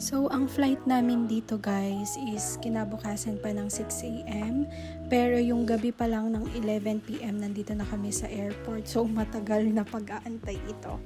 So, ang flight namin dito guys is kinabukasan pa ng 6 AM. Pero yung gabi pa lang ng 11 PM nandito na kami sa airport. So, matagal na pag-aantay ito.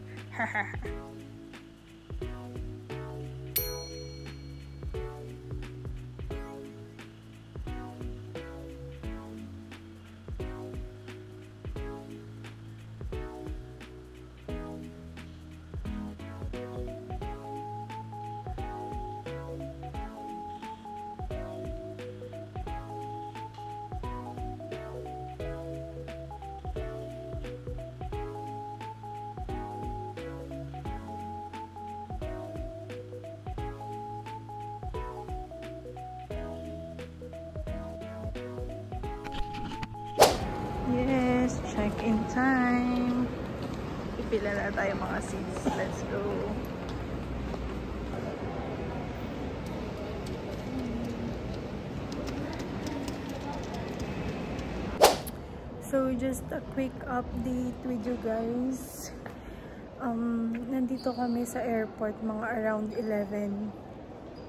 Yes, check-in time. Ipila na tayo mga seats. Let's go. So, just a quick update with you guys. Nandito kami sa airport mga around 11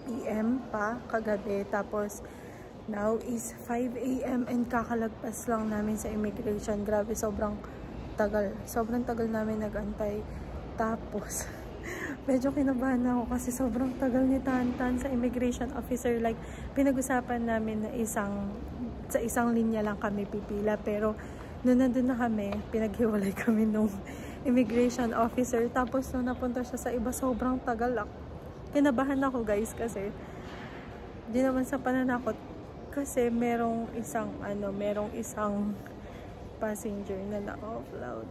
PM pa kagabi. Tapos, now is 5 AM and kakalagpas lang namin sa immigration. Grabe, sobrang tagal. Sobrang tagal namin nag-antay. Tapos, medyo kinabahan ako kasi sobrang tagal ni Tantan sa immigration officer. Like, pinag-usapan namin na sa isang linya lang kami pipila. Pero, nung nandun na kami, pinaghiwalay kami nung immigration officer. Tapos, nung napunta siya sa iba, sobrang tagal. Kinabahan ako guys kasi di naman sa pananakot. Kasi merong isang passenger na na-offload.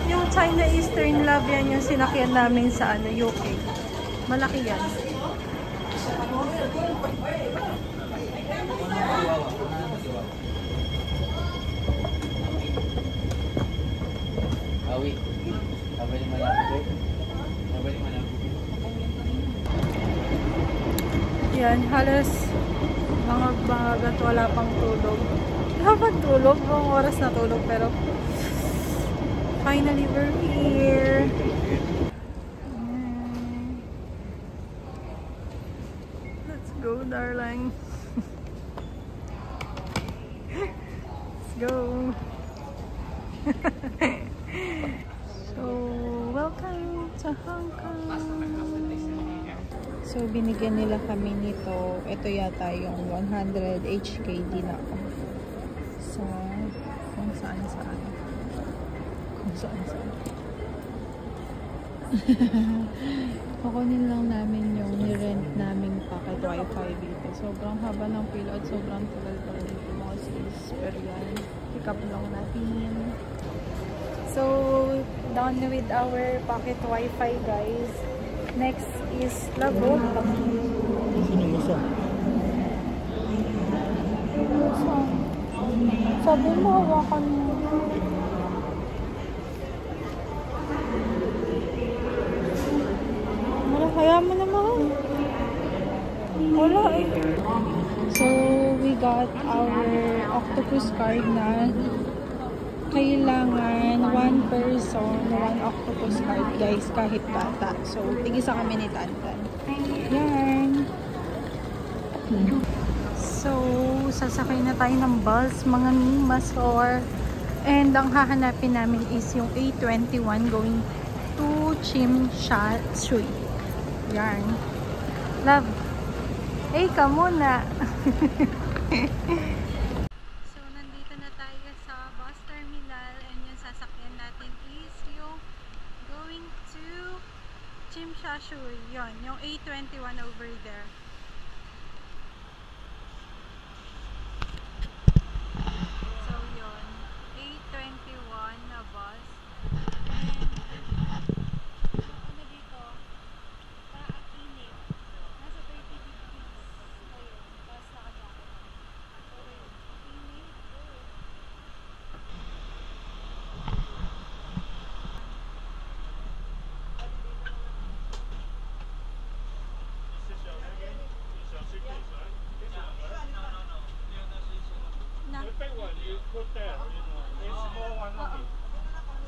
Yung China Eastern Love, yan yung sinakyan namin sa UK. Malaki yan. Yan, halos mga bagat wala pang tulog. Dapat tulog, buong oras na tulog, pero finally we're here. Let's go, darling. Let's go. So, welcome to Hong Kong. So, binigyan nila kami nito. Ito yata yung 100 HKD na ako. So, kung saan. Kukunin lang namin yung nirent naming pocket wifi dito. Sobrang haba ng pila at sobrang tagal pa rin dito mga sis. Pero yan, pick up lang natin. So, done with our pocket wifi guys. Next is Lago. Sino mo siya? Sabi mo, hawakan mo. Kaya mo naman. Wala eh. So, we got our octopus card na kailangan 1 person, 1 octopus card guys, kahit bata. So, tigisa kami ni Tantan. Yan. So, sasakay na tayo ng bus, mga Masor. And ang hahanapin namin is yung A21 going to Chim Sha Tsui. Yarn. Love. Hey, ka muna. So, nandito na tayo sa bus terminal and yung sasakyan natin is yung going to Chim Sha Tsui. Yun, yung A21 over there. So, yun. A21 na bus. And ano dito? Init. Nasa 30 degrees. Ayun. Tapos nakajakit. Okay. Init. Na. The big one you put there, you know. It's small one only.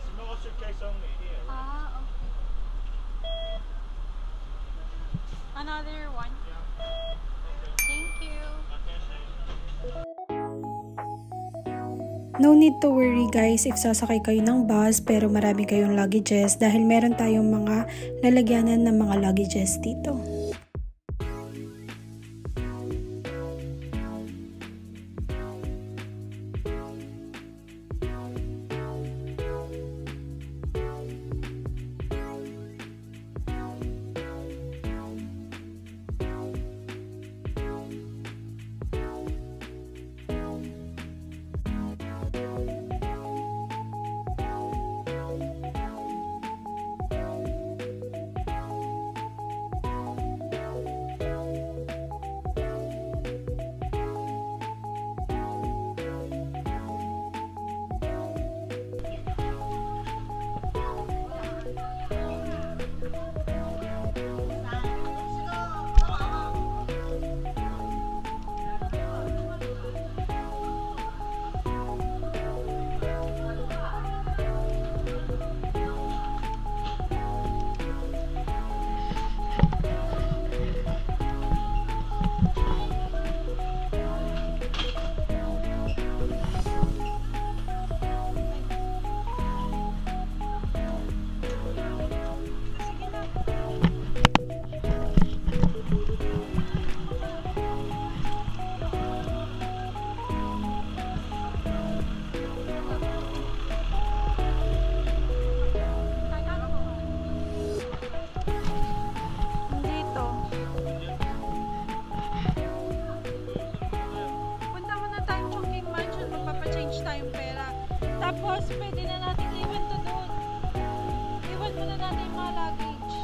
Small suitcase only here. Ah, okay. Another one. Thank you. No need to worry guys if sasakay kayo ng bus pero marami kayong luggages dahil meron tayong mga lalagyanan ng mga luggages dito. Tapos, pwede na natin iwan to doon. Iwan muna natin yung mga luggage.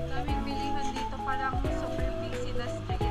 Daming bilihan dito, parang super busy na street.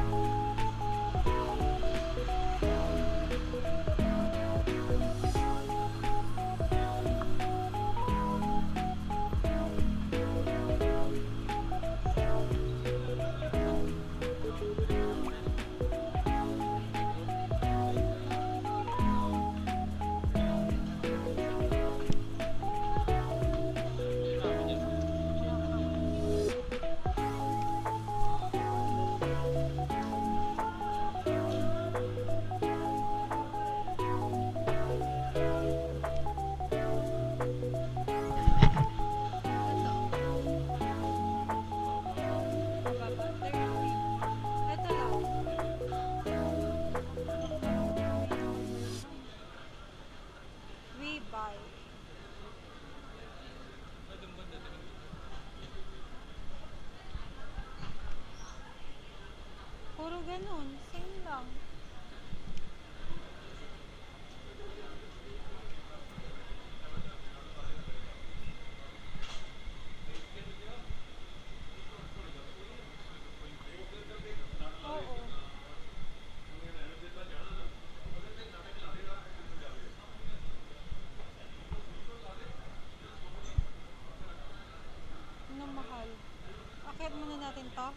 Puro ganun, same lang. Oo. Ano mahal? Akit muna natin to.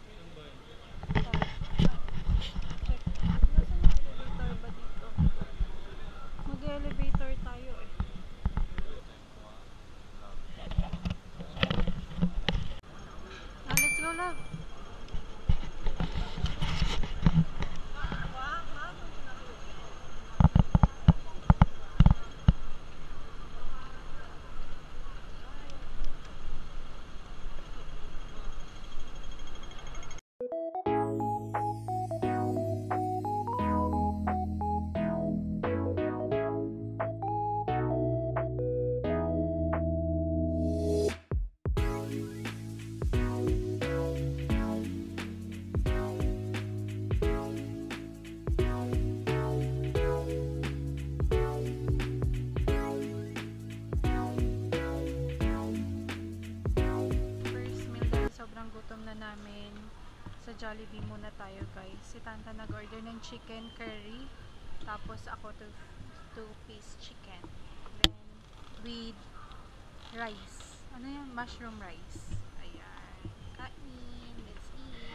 Check. Nasaan yung elevator ba dito? Mag-elevator tayo eh. Let's go lang. Gutom na namin. Sa Jollibee muna tayo guys. Si Tanta nag-order ng chicken curry. Tapos ako 2-piece chicken. Then with rice. Ano yan? Mushroom rice. Ayan. Kain. Let's eat.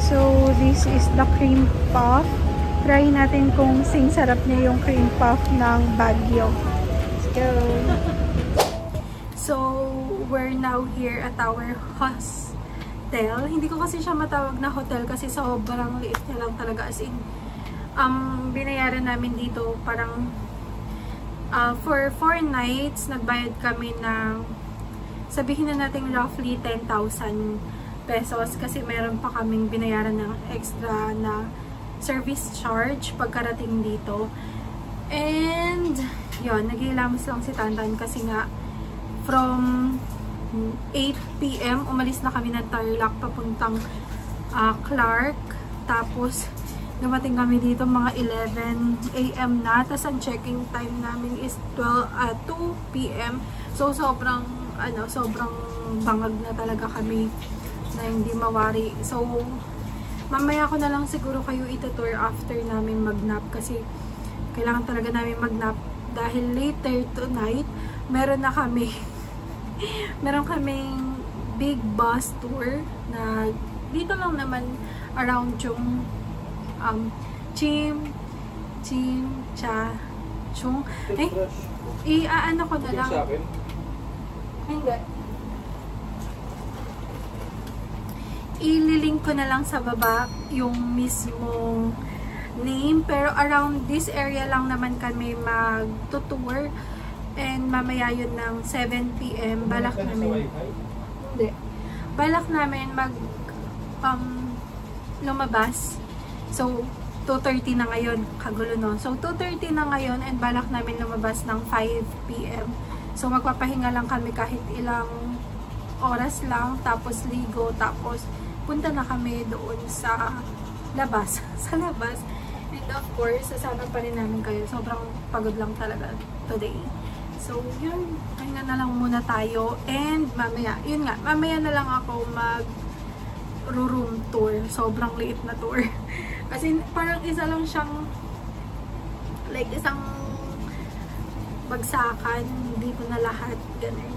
So, this is the cream puff. Try natin kung sing sarap niya yung cream puff ng Baguio. Let's go! So, we're now here at our hostel. Hindi ko kasi siya matawag na hotel kasi sobrang liit niya lang talaga. As in, binayaran namin dito parang for 4 nights, nagbayad kami ng, sabihin na natin roughly 10,000 pesos kasi meron pa kaming binayaran ng extra na service charge pagkarating dito. And yun, naghihilamos lang si Tantan kasi nga from 8 PM umalis na kami ng Tarlac papuntang Clark. Tapos dumating kami dito mga 11 AM na. Tapos ang checking time namin is 2 PM. So sobrang bangag na talaga kami na hindi mawari. So, mamaya ko na lang siguro kayo itutour after namin mag-nap kasi kailangan talaga namin mag-nap dahil later tonight, meron kaming big bus tour na dito lang naman around yung Chim, Cha, Chung. Ano ko na lang. Hindi. Ililink ko na lang sa baba yung mismong name. Pero around this area lang naman kami mag-tour. And mamaya yun ng 7 PM. Balak namin lumabas. So, 2:30 na ngayon. Kagulo no. So, 2:30 na ngayon and balak namin lumabas ng 5 PM. So, magpapahinga lang kami kahit ilang oras lang. Tapos ligo. Tapos punta na kami doon sa labas. Sa labas. And of course, sasama pa rin namin kayo. Sobrang pagod lang talaga today. So, yun. Kaya na lang muna tayo. And mamaya, yun nga, mamaya na lang ako mag-room tour. Sobrang liit na tour. Kasi parang isa lang siyang, like isang bagsakan. Hindi ko na lahat. Ganun.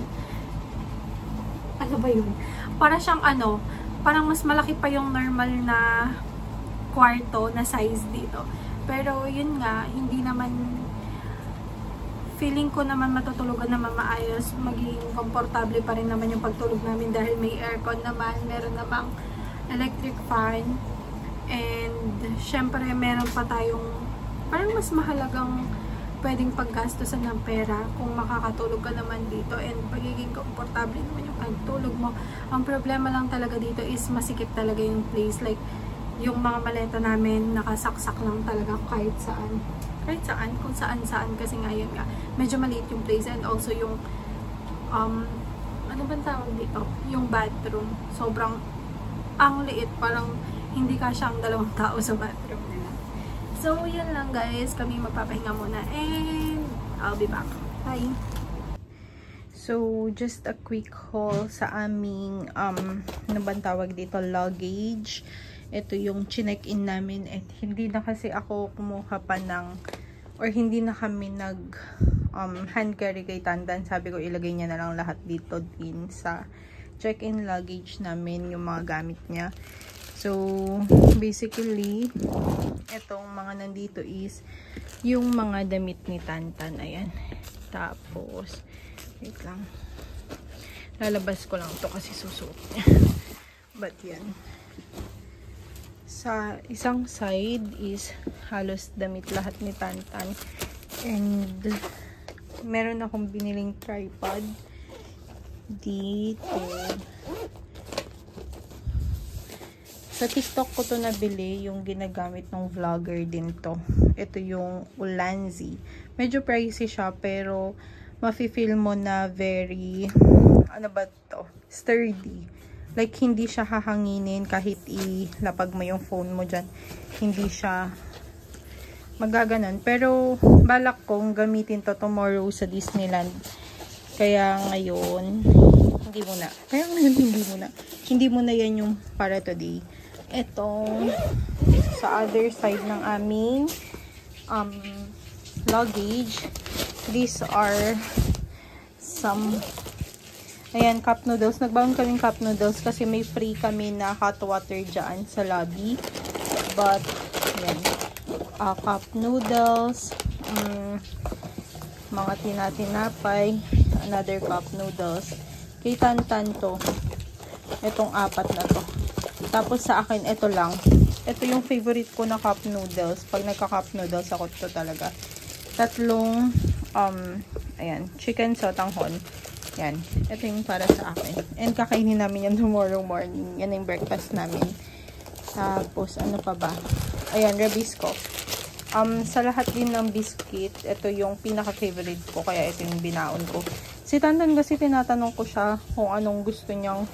Ano ba yun? Para siyang ano, parang mas malaki pa yung normal na kwarto na size dito. Pero yun nga, hindi naman, feeling ko naman matutulugan naman maayos, magiging komportable pa rin naman yung pagtulog namin dahil may aircon naman, meron namang electric fan, and syempre meron pa tayong parang mas mahalagang pwedeng paggastosan ng pera kung makakatulog ka naman dito and pagiging komportable naman yung pagtulog mo. Ang problema lang talaga dito is masikip talaga yung place, like yung mga maleta namin nakasaksak lang talaga kahit saan, kung saan kasi ngayon nga medyo maliit yung place, and also yung ano bang tawag dito, yung bathroom sobrang ang liit, parang hindi kasya ang 2 tao sa bathroom nila. So yun lang guys, kami magpapahinga muna and I'll be back. Bye! So, just a quick haul sa aming, ano bang tawag dito, luggage. Ito yung chinek-in namin at hindi na kasi ako kumuha pa ng, or hindi na kami nag hand carry kay Tantan. Sabi ko ilagay niya na lang lahat dito din sa check-in luggage namin, yung mga gamit niya. So, basically, itong mga nandito is yung mga damit ni Tantan. Ayan. Tapos, wait lang. Lalabas ko lang to kasi susuot niya. But yan. Sa isang side is halos damit lahat ni Tantan. And meron akong biniling tripod dito. Sa TikTok ko to nabili, yung ginagamit ng vlogger din to. Ito yung Ulanzi. Medyo pricey siya pero mafe-feel mo na very, ano ba to? Sturdy. Like, hindi siya hahanginin kahit ilapag mo yung phone mo dyan. Hindi siya magaganon. Pero, balak kong gamitin to tomorrow sa Disneyland. Kaya ngayon, hindi muna. Hindi muna yan yung para today. Ito, sa other side ng aming luggage. These are some, ayan, cup noodles. Nagbaon kaming cup noodles kasi may free kami na hot water dyan sa lobby. But, ayan, cup noodles, mga tinatinapay, another cup noodles. Kay Tantan to, itong 4 na to. Tapos sa akin, ito lang. Ito yung favorite ko na cup noodles. Pag nagka-cup noodles ako, to talaga. 3, ayan, chicken sotanghon. Yan. Ito yung para sa akin. And kakainin namin yan tomorrow morning. Yan yung breakfast namin. Tapos, ano pa ba? Ayan, Rabisco. Sa lahat din ng biscuit, ito yung pinaka-favorite ko. Kaya ito yung binaon ko. Si Tantan kasi tinatanong ko siya kung anong gusto niyang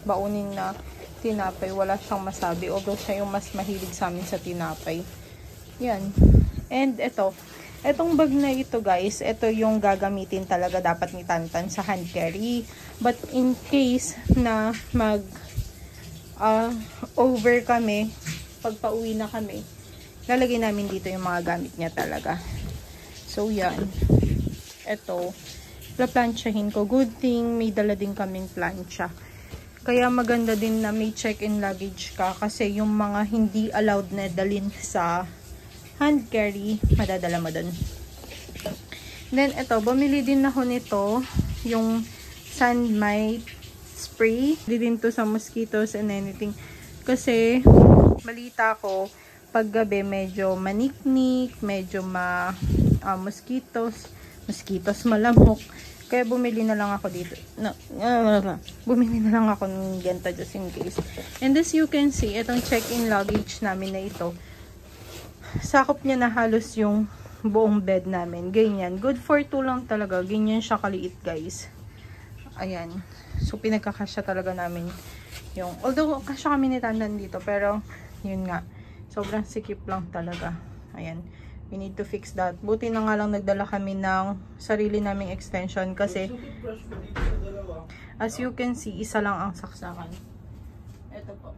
baunin na tinapay. Wala siyang masabi. Although siya yung mas mahilig sa amin sa tinapay. Yan. And ito. Etong bag na ito guys, ito yung gagamitin talaga dapat ni Tantan sa hand carry. But in case na over kami, pag pauwi na kami, lalagay namin dito yung mga gamit niya talaga. So yan. Ito, plansyahin ko. Good thing may dala din kaming plancha. Kaya maganda din na may check-in luggage ka kasi yung mga hindi allowed na dalhin sa hand carry, madadala mo dun. Then, ito, bumili din ako nito, yung sand mite spray. Hindi din to sa mosquitoes and anything. Kasi, balita ko, pag gabi, medyo maniknik, medyo mosquitoes, malamok. Kaya bumili na lang ako dito. Bumili na lang ako ng ganito just in case. And as you can see, itong check-in luggage namin na ito, sakop niya na halos yung buong bed namin. Ganyan. Good for 2 lang talaga. Ganyan siya kaliit, guys. Ayan. So, pinagkakasya talaga namin Yung, although, kasya kami ni Tandan dito, pero, yun nga, sobrang sikip lang talaga. Ayan. We need to fix that. Buti na nga lang nagdala kami ng sarili naming extension kasi, as you can see, isa lang ang saksakan. Ito po.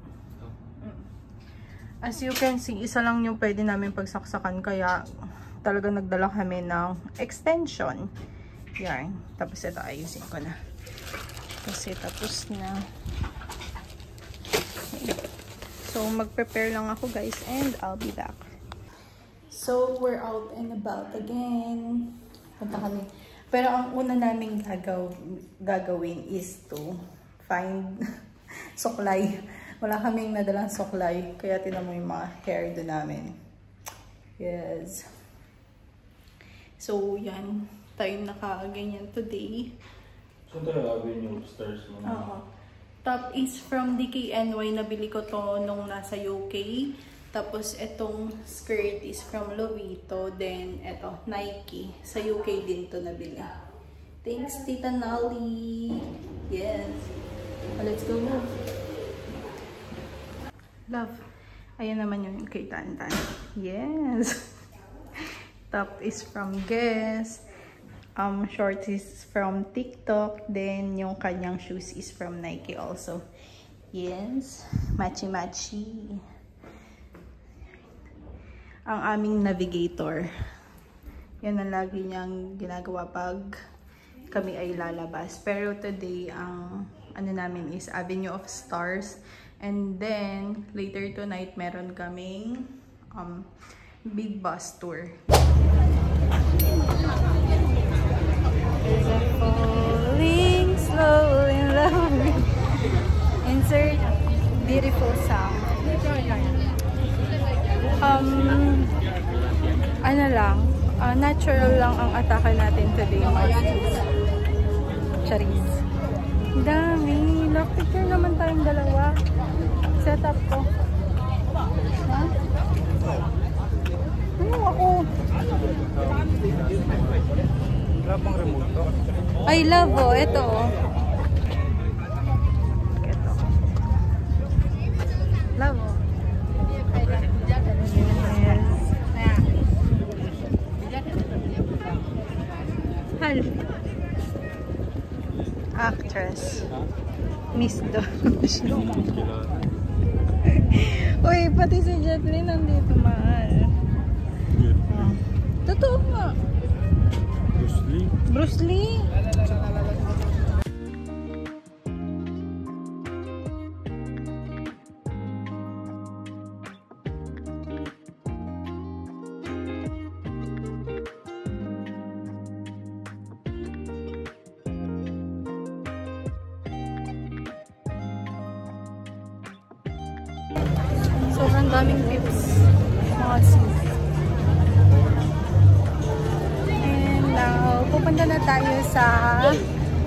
As you can see, isa lang yung pwede namin pagsaksakan, kaya talaga nagdala kami ng extension. Yan. Tapos ito, ayusin ko na. Kasi tapos na. So, mag-prepare lang ako guys and I'll be back. So, we're out and about again. Punta kami. Pero ang una naming gagawin is to find suklay. Wala kaming nadalang suklay. Kaya tinan mo yung mga hair doon namin. Yes. So, yan. Tayo nakaganyan today. So, talaga yung stars mo na? Top is from DKNY. Nabili ko to nung nasa UK. Tapos, itong skirt is from Lovito. Then, eto, Nike. Sa UK din to nabili. Thanks, Tita Nolly. Yes. Let's go move. Love. Ayan naman yung kay Tantan. Yes. Top is from Guess. Shorts is from TikTok. Then, yung kanyang shoes is from Nike also. Yes. Matchy-matchy. Ang aming navigator. Yan ang lagi niyang ginagawa pag kami ay lalabas. Pero today, ang ano namin is Avenue of Stars. And then, later tonight, meron kaming big bus tour. Falling slow in love. Insert beautiful sound. Ano lang, natural lang ang atake natin today, Marcus. Charis. Dami. Lock picture naman tayong dalawa. Set up ko. Ha? Ano ako? Wala pang remote to? I love oh. Ito oh. Ito. Love oh. Hal. Actress. Miss Do. Uy, pati si Jetlyn nandito, mahal. Oh. Totoo nga. Bruce Lee? Bruce Lee? Sobrang daming tips. Mga seat. And now, pupunta na tayo sa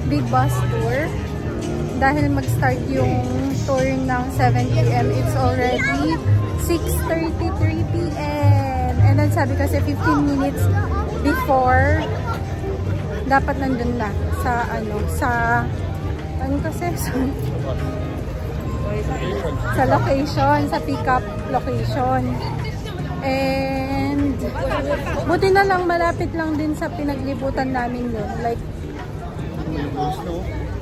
big bus tour. Dahil mag-start yung tour ng 7 p.m. It's already 6:33 p.m. And then sabi kasi 15 minutes before dapat nandun na sa ano kasi sa location, sa pick-up location. And buti na lang malapit lang din sa pinaglibutan namin yun. Like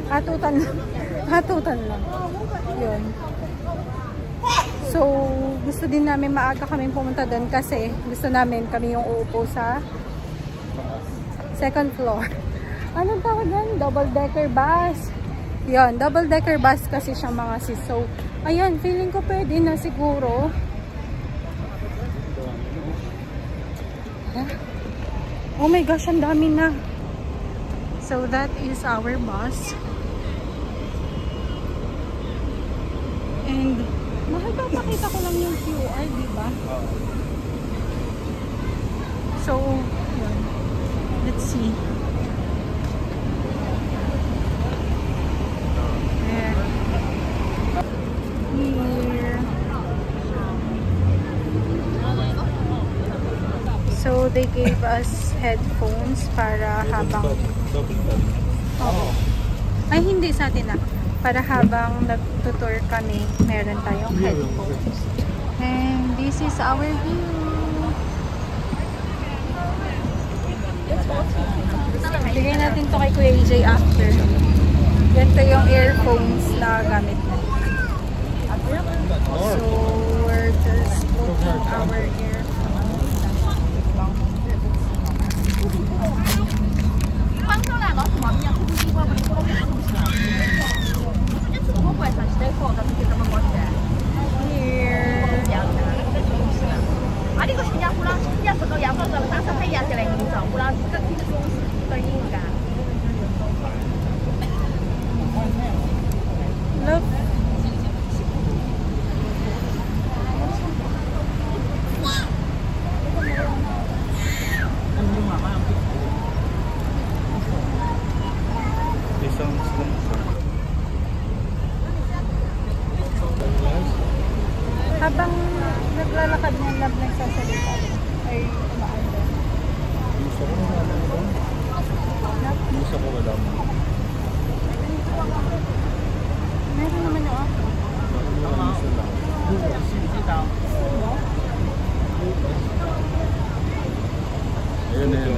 hatutan lang. Yun. So, gusto din namin maaga kaming pumunta doon kasi gusto namin kami yung uupo sa second floor. Anong tawag yan? Double-decker bus. Yan, double-decker bus kasi siyang mga sis. So, ayan, feeling ko pwede na siguro. Oh my gosh, ang dami na. So, that is our bus. And, makipapakita ko lang yung QR, diba? So, yan. Let's see. So, they gave us headphones para habang... Oo. Ay, hindi sa atin na. para habang nagtutour kami, meron tayong headphones. And this is our view. Bigay natin to kay Kuya AJ after. Ganito yung earphones na gamit na. So, we're just putting our earphones. 呢個全日呼啦，一十個廿分就三十批廿四零五就呼啦，跟天公司對應㗎。Look. Habang naglalakad ng lab nagsasalita ay umaanda. Gusto ko na lang ito. Gusto ko na lang. Meron naman yung ako. Ayun na yun.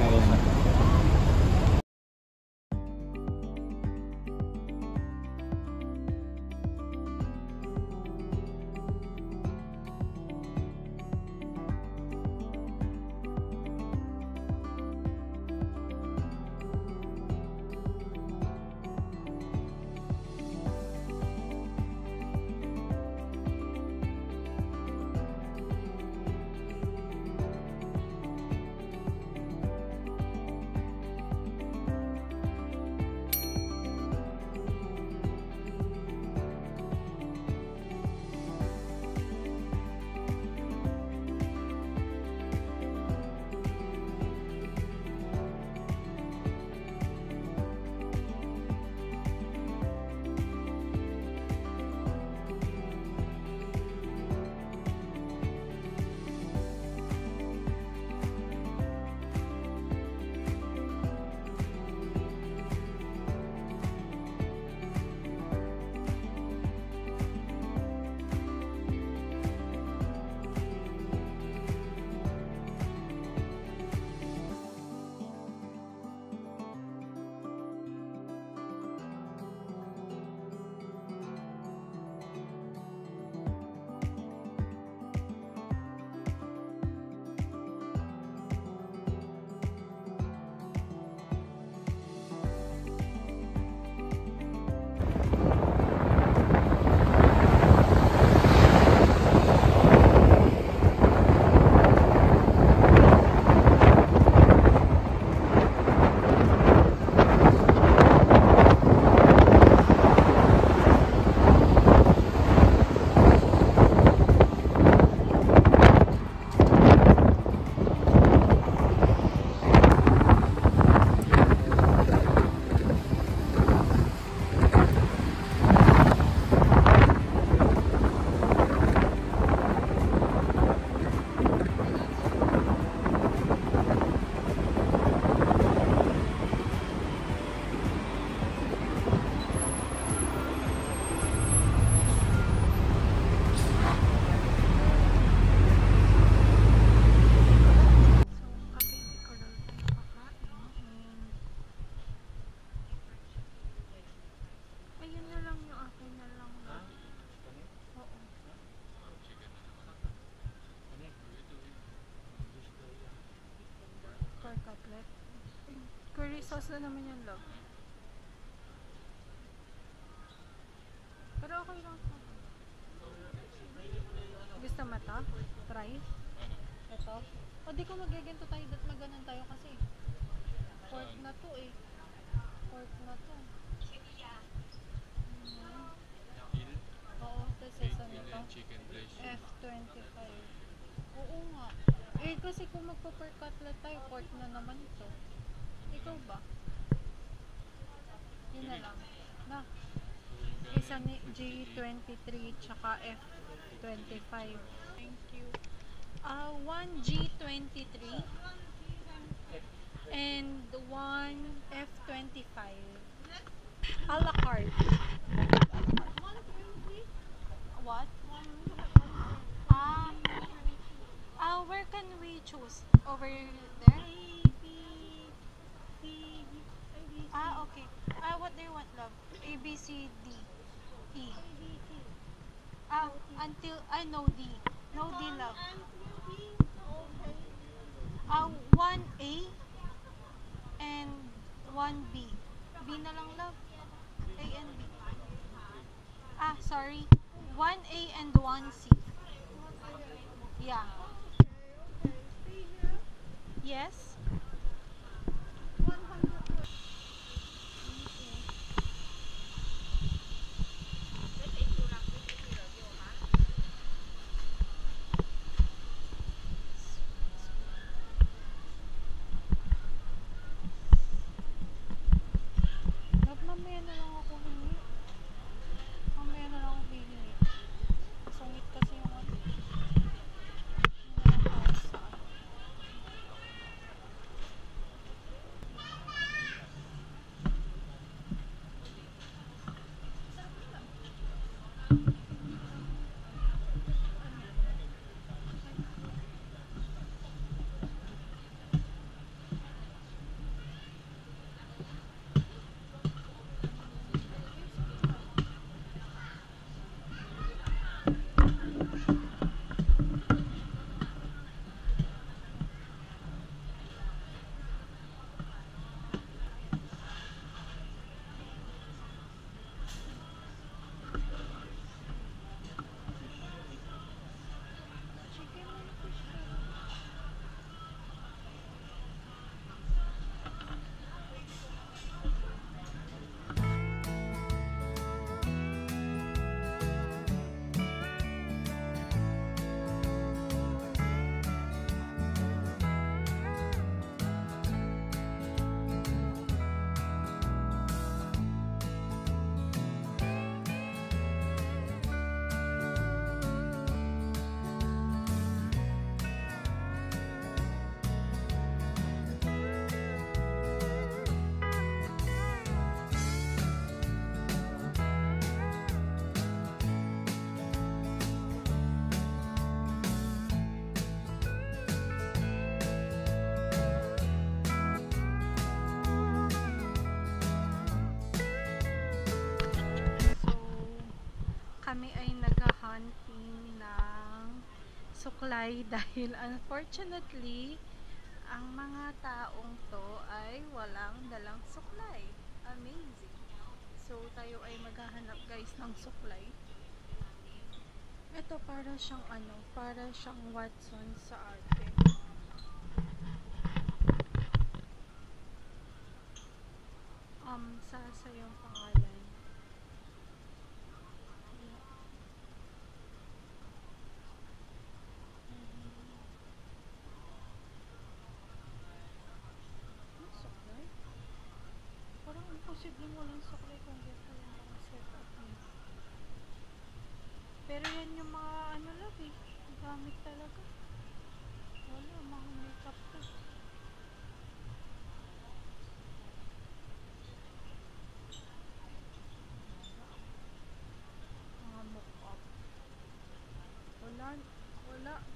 Curry sauce na naman yung love. Pero okay lang. Gusto mo ito? Try? Ito? O di ko magagento tayo. Dat maganan tayo kasi. Pork na to eh. Pork na to. Oo, tapos sesame ito. F25. Oo nga. Eh kasi kung magpa-pork cutlet tayo, pork na naman ito. Ikaw ba? Yun na lang. Na. Isa ni G23 tsaka F25. Thank you. 1 G23 and 1 F25. A la carte. love. A, B, C, D, E. Until, I know D. No D, love. 1A and 1B. B na lang, love. A and B. Sorry. 1A and 1C. Yeah. Yes? Mamaya na lang ako hingi. Mamaya na lang ako hihingi. Sungit kasi yung ano. Kami ay nag-hunting ng suklay dahil unfortunately ang mga taong to ay walang dalang suklay. Amazing. So tayo ay maghahanap guys ng suklay. Ito para siyang para siyang Watson sa atin. Sa yung pangalan. Parang imposibleng walang suklay kung dito yung mga setup niya. Pero yan yung mga lang gamit talaga. Wala, mga makeup to. Mga mock-up. Wala.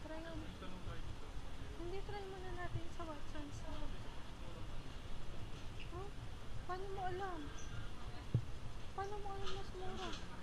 Try mo. Hindi, try muna natin sa Watson's. Paano mo alam? Paano mo alam mas mura?